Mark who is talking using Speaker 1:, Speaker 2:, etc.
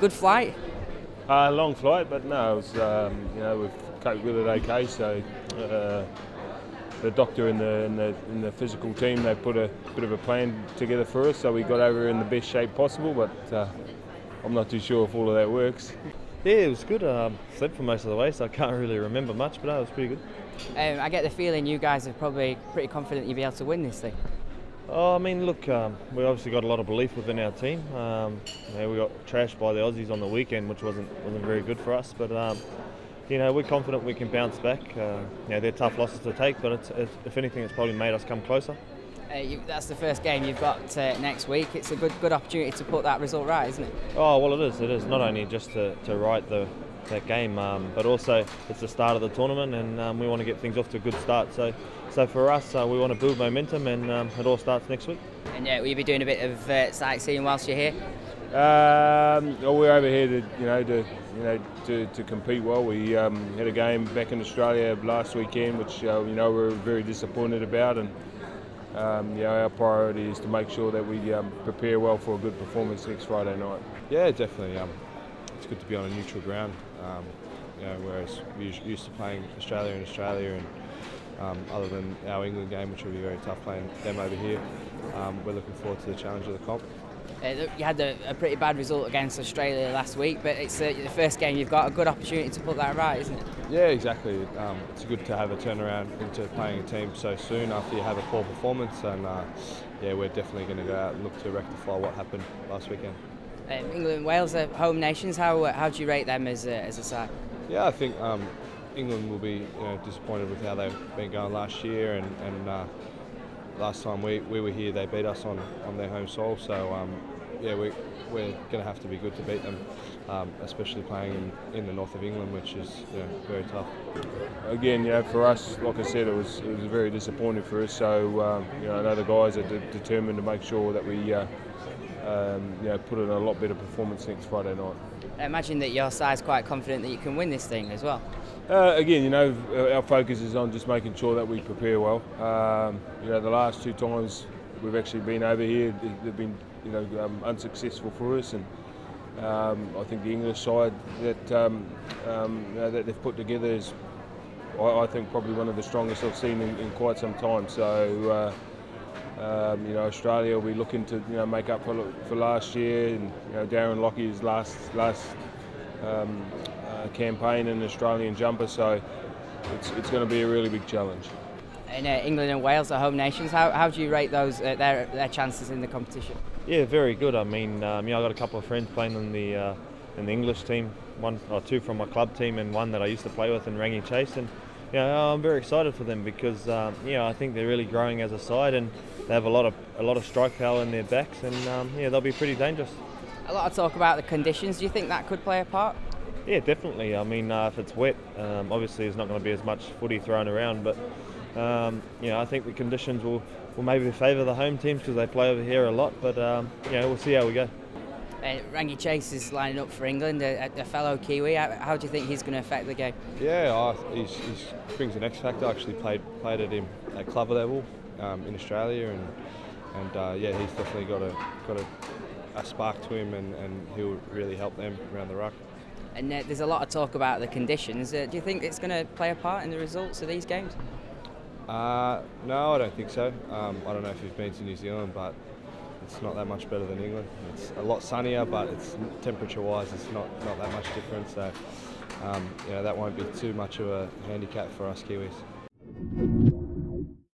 Speaker 1: Good flight?
Speaker 2: Long flight, but no, it was, we've coped with it okay. So the doctor and the physical team, they put a bit of a plan together for us, so we got over in the best shape possible. But I'm not too sure if all of that works.
Speaker 3: Yeah, it was good. Slept for most of the way, so I can't really remember much, but it was pretty good.
Speaker 1: I get the feeling you guys are probably pretty confident you'll be able to win this thing.
Speaker 3: Oh, I mean, look, we obviously got a lot of belief within our team. We got trashed by the Aussies on the weekend, which wasn't very good for us. But we're confident we can bounce back. They're tough losses to take, but if anything, it's probably made us come closer.
Speaker 1: That's the first game you've got next week. It's a good opportunity to put that result right, isn't it?
Speaker 3: Oh well, it is. It is not only just to right that game, but also it's the start of the tournament, and we want to get things off to a good start. So for us, we want to build momentum, and it all starts next week.
Speaker 1: And will you be doing a bit of sightseeing whilst you're here?
Speaker 2: We're over here to compete well. We had a game back in Australia last weekend, which we're very disappointed about, and our priority is to make sure that we prepare well for a good performance next Friday night.
Speaker 4: Yeah, definitely. It's good to be on a neutral ground. Whereas we're used to playing Australia in Australia, and other than our England game, which will be very tough playing them over here, we're looking forward to the challenge of the comp.
Speaker 1: You had a pretty bad result against Australia last week, but it's the first game you've got a good opportunity to put that right, isn't it?
Speaker 4: Yeah, exactly. It's good to have a turnaround into playing a team so soon after you have a poor performance, and we're definitely going to go out and look to rectify what happened last weekend.
Speaker 1: England and Wales are home nations. How do you rate them as a side?
Speaker 4: Yeah, I think England will be disappointed with how they've been going last year, and last time we were here, they beat us on their home soil. So we're going to have to be good to beat them, especially playing in the north of England, which is very tough.
Speaker 2: Again, for us, like I said, it was very disappointing for us. So I know the guys are determined to make sure that we put in a lot better performance next Friday night.
Speaker 1: I imagine that your side's quite confident that you can win this thing as well.
Speaker 2: Again, our focus is on just making sure that we prepare well. The last two times we've actually been over here, they've been unsuccessful for us, and I think the English side that they've put together is, I think, probably one of the strongest I've seen in quite some time. So Australia will be looking to make up for last year, and Darren Lockie's last campaign in the Australian jumper, so it's going to be a really big challenge.
Speaker 1: And England and Wales are home nations. How do you rate those their chances in the competition?
Speaker 3: Yeah, very good. I mean, I got a couple of friends playing in the English team, one or two from my club team, and one that I used to play with in Rugby Chase, and I'm very excited for them because I think they're really growing as a side, and they have a lot of strike power in their backs, and they'll be pretty dangerous. A
Speaker 1: lot of talk about the conditions. Do you think that could play a part?
Speaker 3: Yeah, definitely. I mean, if it's wet, obviously there's not going to be as much footy thrown around, but I think the conditions will maybe favour the home teams because they play over here a lot, but we'll see how we go.
Speaker 1: Rugby Chase is lining up for England, a fellow Kiwi. How do you think he's going to affect the game?
Speaker 4: Yeah, he brings an X factor. I actually played at him at club level in Australia, and he's definitely got a spark to him, and he'll really help them around the ruck.
Speaker 1: And there's a lot of talk about the conditions. Do you think it's going to play a part in the results of these games?
Speaker 4: No, I don't think so. I don't know if you've been to New Zealand, but it's not that much better than England. It's a lot sunnier, but it's temperature-wise, it's not that much different. So that won't be too much of a handicap for us Kiwis.